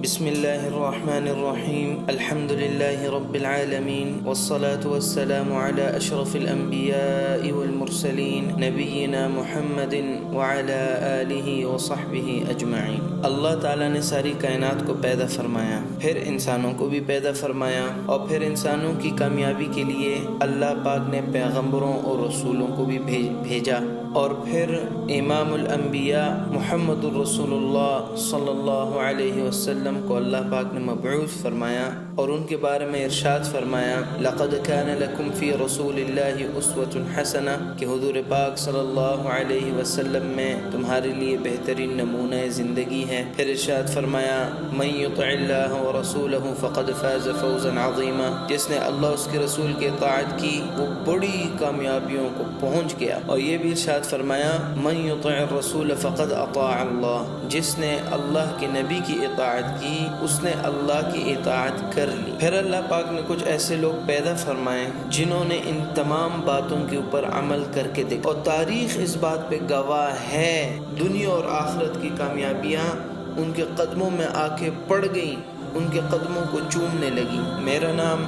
بسم اللہ الرحمن الرحیم الحمد للہ رب العالمین والصلاة والسلام علی اشرف الانبیاء والمرسلین نبینا محمد وعلی آلہ وصحبہ اجمعین۔ اللہ تعالیٰ نے ساری کائنات کو پیدا فرمایا، پھر انسانوں کو بھی پیدا فرمایا، اور پھر انسانوں کی کامیابی کے لیے اللہ پاک نے پیغمبروں اور رسولوں کو بھی بھیجا، اور پھر امام الانبیاء محمد الرسول اللہ صلی اللہ علیہ وسلم کو اللہ پاک نے مبعوث فرمایا، اور ان کے بارے میں ارشاد فرمایا لقد كان لكم في رسول الله اسوة حسنہ، کہ حضور پاک صلی اللہ علیہ وسلم میں تمہارے لیے بہترین نمونہ زندگی ہے۔ پھر ارشاد فرمایا من يطع الله ورسوله فقد فاز فوزا عظیما، جس نے اللہ اس کے رسول کی اطاعت کی وہ بڑی کامیابیوں کو پہنچ گیا۔ اور یہ بھی ارشاد فرمایا من يطع الرسول فقد اطاع اللہ، جس نے اللہ کے نبی کی اطاعت کی اس نے اللہ کی اطاعت کر لی۔ پھر اللہ پاک نے کچھ ایسے لوگ پیدا فرمائے جنہوں نے ان تمام باتوں کے اوپر عمل کر کے دیکھا، اور تاریخ اس بات پہ گواہ ہے، دنیا اور آخرت کی کامیابیاں ان کے قدموں میں آ کے پڑ گئیں، ان کے قدموں کو چومنے لگی۔ میرا نام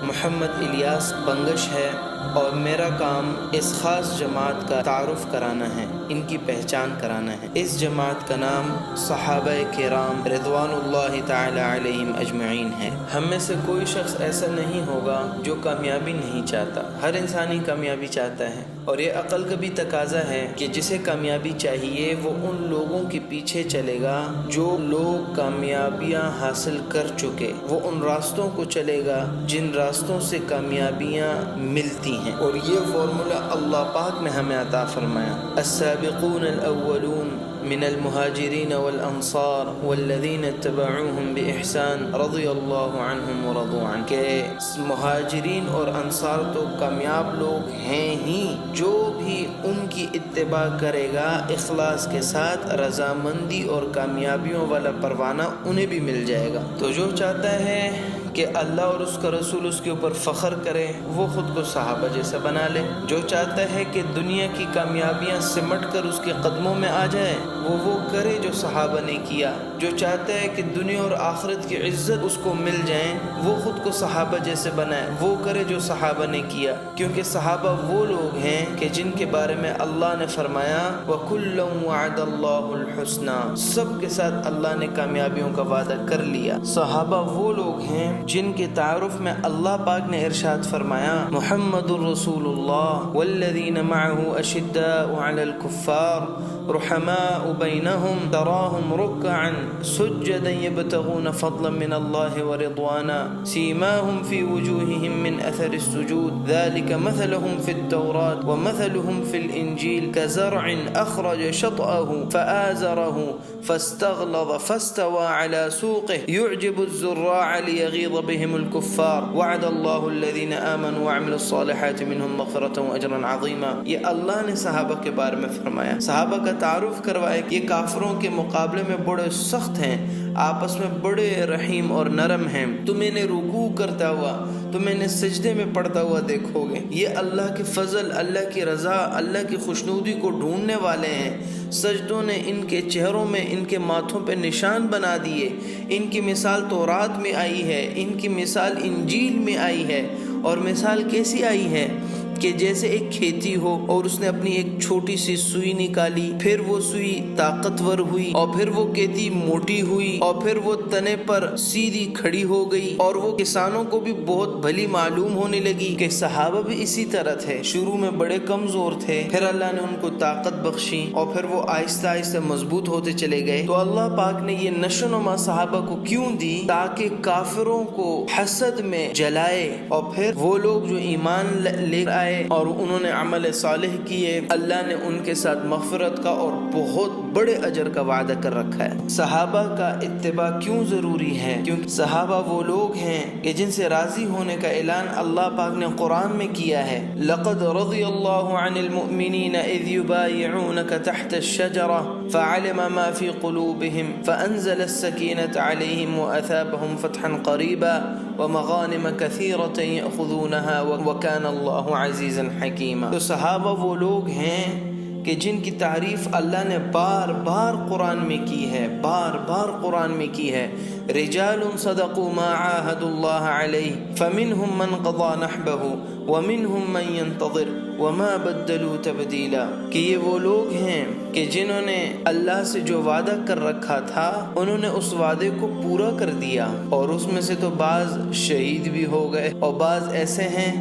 محمد الیاس بنگش ہے، اور میرا کام اس خاص جماعت کا تعارف کرانا ہے، ان کی پہچان کرانا ہے۔ اس جماعت کا نام صحابہ کرام رضوان اللہ تعالی علیہم اجمعین ہے۔ ہم میں سے کوئی شخص ایسا نہیں ہوگا جو کامیابی نہیں چاہتا، ہر انسان ہی کامیابی چاہتا ہے، اور یہ عقل کا بھی تقاضا ہے کہ جسے کامیابی چاہیے وہ ان لوگوں کے پیچھے چلے گا جو لوگ کامیابیاں حاصل کر چکے، وہ ان راستوں کو چلے گا جن راستوں سے کامیابیاں ملتی ہیں، اور یہ فارمولا اللہ پاک نے ہمیں عطا فرمایا۔ السابقون الاولون من المہاجرین والانصار والذین اتبعوهم بإحسان رضی اللہ عنہم ورضوا عنہ، کہ مہاجرین اور انصار تو کامیاب لوگ ہیں ہی، جو بھی ان کی اتباع کرے گا اخلاص کے ساتھ رضامندی اور کامیابیوں والا پروانہ انہیں بھی مل جائے گا۔ تو جو چاہتا ہے کہ اللہ اور اس کا رسول اس کے اوپر فخر کرے وہ خود کو صحابہ جیسا بنا لے، جو چاہتا ہے کہ دنیا کی کامیابیاں سمٹ کر اس کے قدموں میں آ جائے وہ کرے جو صحابہ نے کیا، جو چاہتا ہے کہ دنیا اور آخرت کی عزت اس کو مل جائیں وہ خود کو صحابہ جیسے بنائے، وہ کرے جو صحابہ نے کیا، کیونکہ صحابہ وہ لوگ ہیں کہ جن کے بارے میں اللہ نے فرمایا وَكُلًّا وَعَدَ اللَّهُ الْحُسْنَى، سب کے ساتھ اللہ نے کامیابیوں کا وعدہ کر لیا۔ صحابہ وہ لوگ ہیں جن کے تعارف میں اللہ پاک نے ارشاد فرمایا محمد الرسول اللہ والذین معه اشداء علی الکفار رحماء بینہم تراہم رکعا سجدا یبتغون فضلا من اللہ ورضوانا سیماہم فی وجوہہم من اثر السجود ذلک مثلہم فی التوراة ومثلہم فی الانجیل کزرع اخرج شطأه فآزره فاستغلظ فاستوى على سوقه يعجب الزراع ليغيظ بهم الكفار وعد الله الذين آمنوا وعملوا الصالحات منهم مغفرة وأجرا عظيما۔ یہ اللہ نے صحابہ کے بارے میں فرمایا، صحابہ کا تعارف کروایا کہ یہ کافروں کے مقابلے میں بڑے سخت ہیں، آپس میں بڑے رحیم اور نرم ہیں، تم انہیں رکوع کرتا ہوا تم انہیں سجدے میں پڑھتا ہوا دیکھو گے، یہ اللہ کے فضل، اللہ کی رضا، اللہ کی خوشنودی کو ڈھونڈنے والے ہیں۔ سجدوں نے ان کے چہروں میں، ان کے ماتھوں پہ نشان بنا دیے، ان کی مثال تورات میں آئی ہے، ان کی مثال انجیل میں آئی ہے، اور مثال کیسی آئی ہے کہ جیسے ایک کھیتی ہو اور اس نے اپنی ایک چھوٹی سی سوئی نکالی، پھر وہ سوئی طاقتور ہوئی، اور پھر وہ کھیتی موٹی ہوئی، اور پھر وہ تنے پر سیدھی کھڑی ہو گئی، اور وہ کسانوں کو بھی بہت بھلی معلوم ہونے لگی کہ صحابہ بھی اسی طرح تھے، شروع میں بڑے کمزور تھے، پھر اللہ نے ان کو طاقت بخشی، اور پھر وہ آہستہ آہستہ مضبوط ہوتے چلے گئے۔ تو اللہ پاک نے یہ نشو و نما صحابہ کو کیوں دی؟ تاکہ کافروں کو حسد میں جلائے، اور پھر وہ لوگ جو ایمان لے آئے اور انہوں نے عمل صالح کیے، اللہ نے ان کے ساتھ مغفرت کا اور بہت بڑے اجر کا وعدہ کر رکھا ہے۔ صحابہ کا اتباع کیوں ضروری ہے؟ کیونکہ صحابہ وہ لوگ ہیں کہ جن سے راضی ہونے کا اعلان اللہ پاک نے قرآن میں کیا ہے لقد رضی اللہ عن المؤمنین اذ یبایعونک تحت الشجرہ فعلم ما فی قلوبہم فانزل السکینۃ علیہم واثابہم فتحا قریبا ومغانم کثیرۃ یأخذونها وکان اللہ عزیزا حکیما۔ تو صحابہ وہ لوگ ہیں کہ جن کی تعریف اللہ نے بار بار قرآن میں کی ہے، بار بار قرآن میں کی ہے۔ رجال صدقوا ما عاهدوا الله عليه فمنهم من قضى نحبه ومنهم من ينتظر وما بدلوا تبدیلا، کہ یہ وہ لوگ ہیں کہ جنہوں نے اللہ سے جو وعدہ کر رکھا تھا انہوں نے اس وعدے کو پورا کر دیا، اور اس میں سے تو بعض شہید بھی ہو گئے اور بعض ایسے ہیں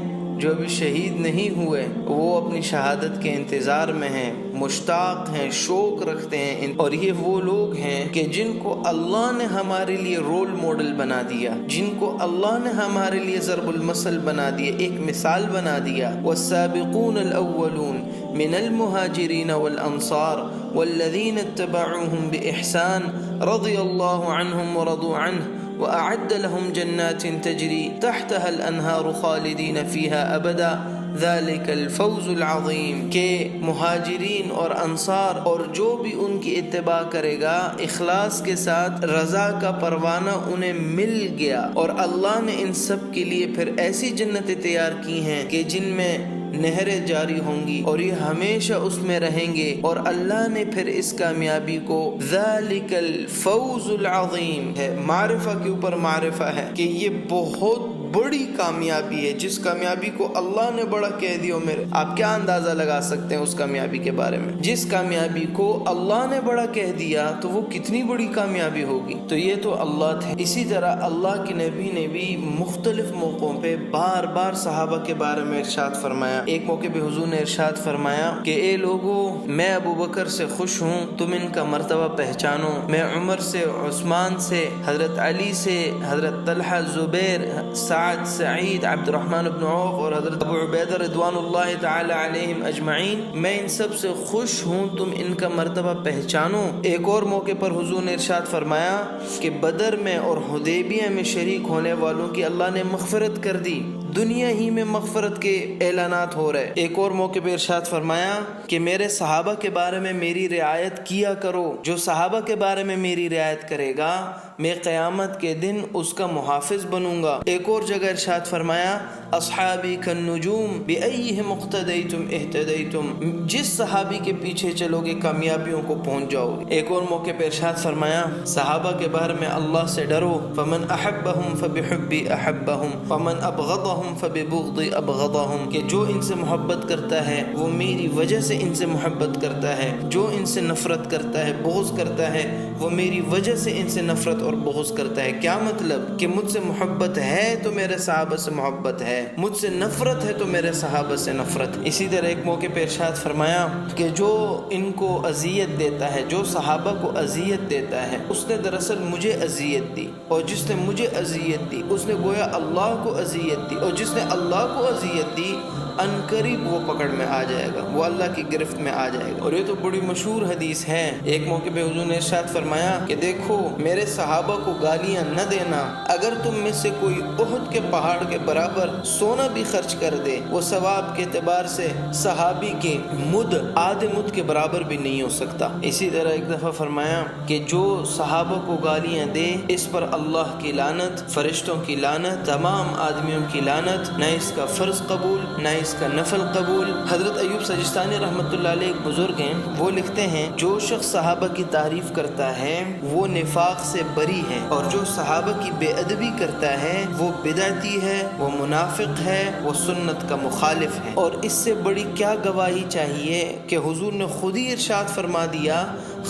جو ابھی شہید نہیں ہوئے، وہ اپنی شہادت کے انتظار میں ہیں، مشتاق ہیں، شوق رکھتے ہیں۔ اور یہ وہ لوگ ہیں کہ جن کو اللہ نے ہمارے لیے رول ماڈل بنا دیا، جن کو اللہ نے ہمارے لیے ضرب المثل بنا دیا، ایک مثال بنا دیا۔ والسابقون الاولون من المہاجرین والانصار والذین اتبعوهم بإحسان رضی اللہ عنہم ورضوا عنہ وأعد لهم جنات تجري تحتها الأنهار خالدين فيها أبدا ذلك الفوز العظیم، کہ مہاجرین اور انصار اور جو بھی ان کی اتباع کرے گا اخلاص کے ساتھ، رضا کا پروانہ انہیں مل گیا، اور اللہ نے ان سب کے لیے پھر ایسی جنتیں تیار کی ہیں کہ جن میں نہریں جاری ہوں گی اور یہ ہمیشہ اس میں رہیں گے، اور اللہ نے پھر اس کامیابی کو ذالک الفوز العظیم ہے، معرفہ کے اوپر معرفہ ہے کہ یہ بہت بڑی کامیابی ہے، جس کامیابی کو اللہ نے بڑا کہہ دیا۔ میرے آپ کیا اندازہ لگا سکتے ہیں اس کامیابی کے بارے میں؟ جس کامیابی کو اللہ نے بڑا کہہ دیا تو وہ کتنی بڑی کامیابی ہوگی۔ تو یہ تو اللہ تھے۔ اسی طرح اللہ کے نبی نے بھی مختلف موقعوں پہ بار بار صحابہ کے بارے میں ارشاد فرمایا۔ ایک موقع پہ حضور نے ارشاد فرمایا کہ اے لوگو، میں ابو بکر سے خوش ہوں، تم ان کا مرتبہ پہچانو۔ میں عمر سے، عثمان سے، حضرت علی سے، حضرت طلحہ، زبیر، سعد، سعید، عبد الرحمن بن عوف اور حضرت ابو عبیدہ رضوان اللہ تعالی علیہم اجمعین، میں ان سب سے خوش ہوں، تم ان کا مرتبہ پہچانو۔ ایک اور موقع پر حضور نے ارشاد فرمایا کہ بدر میں اور حدیبیہ میں شریک ہونے والوں کی اللہ نے مغفرت کر دی، دنیا ہی میں مغفرت کے اعلانات ہو رہے۔ ایک اور موقع پہ ارشاد فرمایا کہ میرے صحابہ کے بارے میں میری رعایت کیا کرو، جو صحابہ کے بارے میں میری رعایت کرے گا میں قیامت کے دن اس کا محافظ بنوں گا۔ ایک اور جگہ ارشاد فرمایا اصحابی کالنجوم بأیہم اقتدیتم اہتدیتم، جس صحابی کے پیچھے چلو گے کامیابیوں کو پہنچ جاؤ گے۔ ایک اور موقع پہ ارشاد فرمایا صحابہ کے بارے میں اللہ سے ڈرو، فمن احبہم فبحبی احبہم ومن ابغضہم فببغضی ابغضہم، کہ جو ان سے محبت کرتا ہے وہ میری وجہ سے ان سے محبت کرتا ہے، جو ان سے نفرت کرتا ہے، بغض کرتا ہے، وہ میری وجہ سے ان سے نفرت اور بغض کرتا ہے۔ کیا مطلب؟ کہ مجھ سے محبت ہے تو میرے صحابہ سے محبت ہے، مجھ سے نفرت ہے تو میرے صحابہ سے نفرت۔ اسی طرح ایک موقع پہ ارشاد فرمایا کہ جو ان کو اذیت دیتا ہے، جو صحابہ کو اذیت دیتا ہے، اس نے دراصل مجھے اذیت دی، اور جس نے مجھے اذیت دی اس نے گویا اللہ کو اذیت دی، اور جس نے اللہ کو اذیت دی عنقریب وہ پکڑ میں آ جائے گا، وہ اللہ کی گرفت میں آ جائے گا۔ اور یہ تو بڑی مشہور حدیث ہے۔ ایک موقع پہ حضور نے ارشاد فرمایا کہ دیکھو میرے صحابہ کو گالیاں نہ دینا، اگر تم میں سے کوئی احد کے پہاڑ کے برابر سونا بھی خرچ کر دے وہ ثواب کے اعتبار سے صحابی کے مد، آدھے مد کے برابر بھی نہیں ہو سکتا۔ اسی طرح ایک دفعہ فرمایا کہ جو صحابہ کو گالیاں دے اس پر اللہ کی لعنت، فرشتوں کی لعنت، تمام آدمیوں کی لعنت، نہ اس کا فرض قبول نہ اس کا نفل قبول۔ حضرت ایوب سجستانی رحمۃ اللہ علیہ ایک بزرگ ہیں، وہ لکھتے ہیں جو شخص صحابہ کی تعریف کرتا ہے وہ نفاق سے بری ہے، اور جو صحابہ کی بے ادبی کرتا ہے وہ بدعتی ہے، وہ منافق ہے، وہ سنت کا مخالف ہے۔ اور اس سے بڑی کیا گواہی چاہیے کہ حضور نے خود ہی ارشاد فرما دیا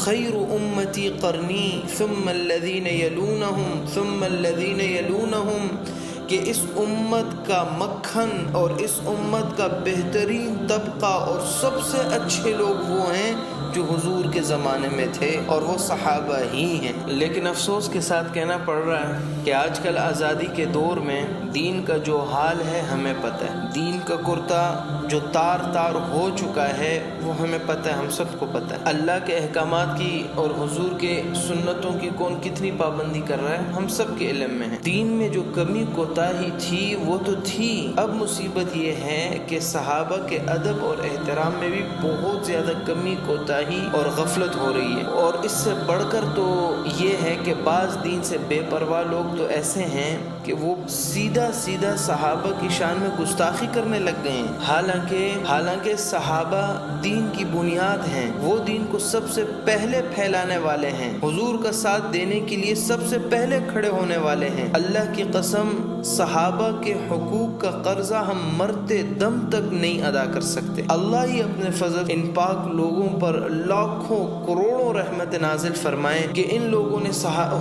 خیر امتی قرنی ثم الذین یلونہم ثم الذین یلونہم، کہ اس امت کا مکھن اور اس امت کا بہترین طبقہ اور سب سے اچھے لوگ وہ ہیں جو حضور کے زمانے میں تھے، اور وہ صحابہ ہی ہیں۔ لیکن افسوس کے ساتھ کہنا پڑ رہا ہے کہ آج کل آزادی کے دور میں دین کا جو حال ہے ہمیں پتہ ہے، دین کا کرتا جو تار تار ہو چکا ہے وہ ہمیں پتہ ہے، ہم سب کو پتہ ہے۔ اللہ کے احکامات کی اور حضور کے سنتوں کی کون کتنی پابندی کر رہا ہے ہم سب کے علم میں ہے۔ دین میں جو کمی کوتاہی تھی وہ تو تھی، اب مصیبت یہ ہے کہ صحابہ کے ادب اور احترام میں بھی بہت زیادہ کمی کوتاہی اور غفلت ہو رہی ہے۔ اور اس سے بڑھ کر تو یہ ہے کہ بعض دین سے بے پرواہ لوگ تو ایسے ہیں کہ وہ سیدھا صحابہ کی شان میں گستاخی کرنے لگ گئے ہیں، حالانکہ صحابہ دین کی بنیاد ہیں، وہ دین کو سب سے پہلے پھیلانے والے ہیں، حضور کا ساتھ دینے کے لیے سب سے پہلے کھڑے ہونے والے ہیں۔ اللہ کی قسم صحابہ کے حقوق کا قرضہ ہم مرتے دم تک نہیں ادا کر سکتے۔ اللہ ہی اپنے فضل ان پاک لوگوں پر لاکھوں کروڑوں رحمت نازل فرمائے کہ ان لوگوں نے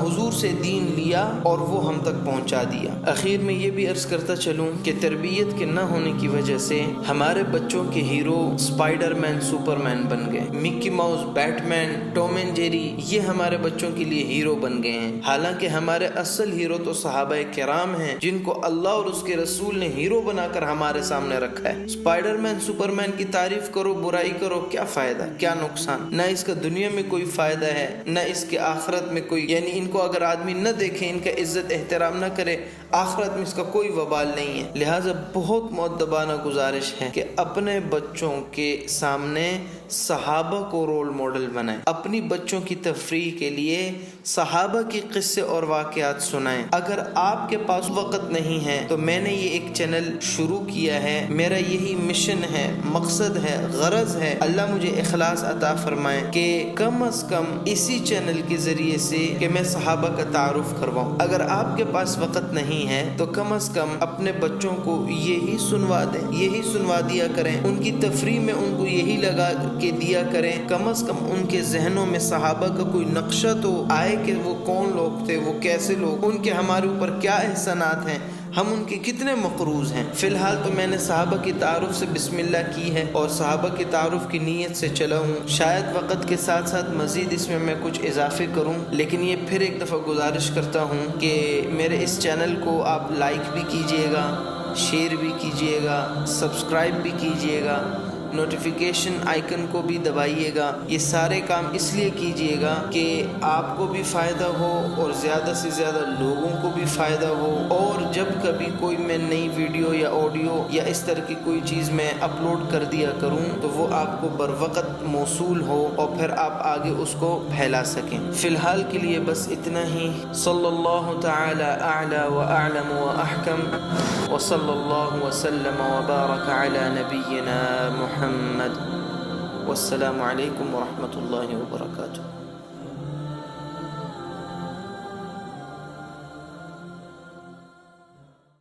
حضور سے دین لیا اور وہ ہم تک پہنچا دیا۔ اخیر میں یہ بھی عرض کرتا چلوں کہ تربیت کے نہ ہونے کی وجہ سے ہمارے بچوں کے hero Spiderman, Superman بن گئے، Mickey Mouse, Batman, Tom and Jerry, یہ ہمارے بچوں کے لیے ہیرو بن گئے ہیں، حالانکہ ہمارے اصل ہیرو تو صحابہ کرام ہیں جن کو اللہ اور اس کے رسول نے ہیرو بنا کر ہمارے سامنے رکھا ہے۔ اسپائڈر مین، سپر مین کی تعریف کرو، برائی کرو، کیا فائدہ، کیا نقصان؟ نہ اس کا دنیا میں کوئی فائدہ ہے، نہ اس کے آخرت میں کوئی، یعنی ان کو اگر آدمی نہ دیکھے، ان کا عزت احترام نہ کرے، آخرت میں اس کا کوئی وبال نہیں ہے۔ لہٰذا بہت مؤدبانہ گزارش ہے کہ اپنے بچوں کے سامنے صحابہ کو رول ماڈل بنائیں، اپنی بچوں کی تفریح کے لیے صحابہ کی قصے اور واقعات سنائیں۔ اگر آپ کے پاس وقت نہیں ہے تو میں نے یہ ایک چینل شروع کیا ہے، میرا یہی مشن ہے، مقصد ہے، غرض ہے، اللہ مجھے اخلاص عطا فرمائے کہ کم از کم اسی چینل کے ذریعے سے کہ میں صحابہ کا تعارف کرواؤں۔ اگر آپ کے پاس وقت نہیں ہے تو کم از کم اپنے بچوں کو یہی سنوا دیں، یہی سنوا دیا کریں، ان کی تفریح میں ان کو یہی لگا کے دیا کریں، کم از کم ان کے ذہنوں میں صحابہ کا کوئی نقشہ تو آئے کہ وہ کون لوگ تھے، وہ کیسے لوگ، ان کے ہمارے اوپر کیا احسانات ہیں، ہم ان کے کتنے مقروض ہیں۔ فی الحال تو میں نے صحابہ کی تعارف سے بسم اللہ کی ہے اور صحابہ کی تعارف کی نیت سے چلا ہوں، شاید وقت کے ساتھ ساتھ مزید اس میں کچھ اضافے کروں، لیکن یہ پھر ایک دفعہ گزارش کرتا ہوں کہ میرے اس چینل کو آپ لائک بھی کیجئے گا، شیئر بھی کیجئے گا، سبسکرائب بھی کیجئے گا، نوٹیفیکیشن آئیکن کو بھی دبائیے گا۔ یہ سارے کام اس لیے کیجئے گا کہ آپ کو بھی فائدہ ہو اور زیادہ سے زیادہ لوگوں کو بھی فائدہ ہو، اور جب کبھی کوئی میں نئی ویڈیو یا آڈیو یا اس طرح کی کوئی چیز میں اپلوڈ کر دیا کروں تو وہ آپ کو بر وقت موصول ہو اور پھر آپ آگے اس کو پھیلا سکیں۔ فی الحال کے لیے بس اتنا ہی۔ صلی اللہ تعالی اعلی و اعلم و احکم، وصلی اللہ وسلم وبارک علی نبینا محمد، والسلام علیکم ورحمۃ اللہ وبرکاتہ۔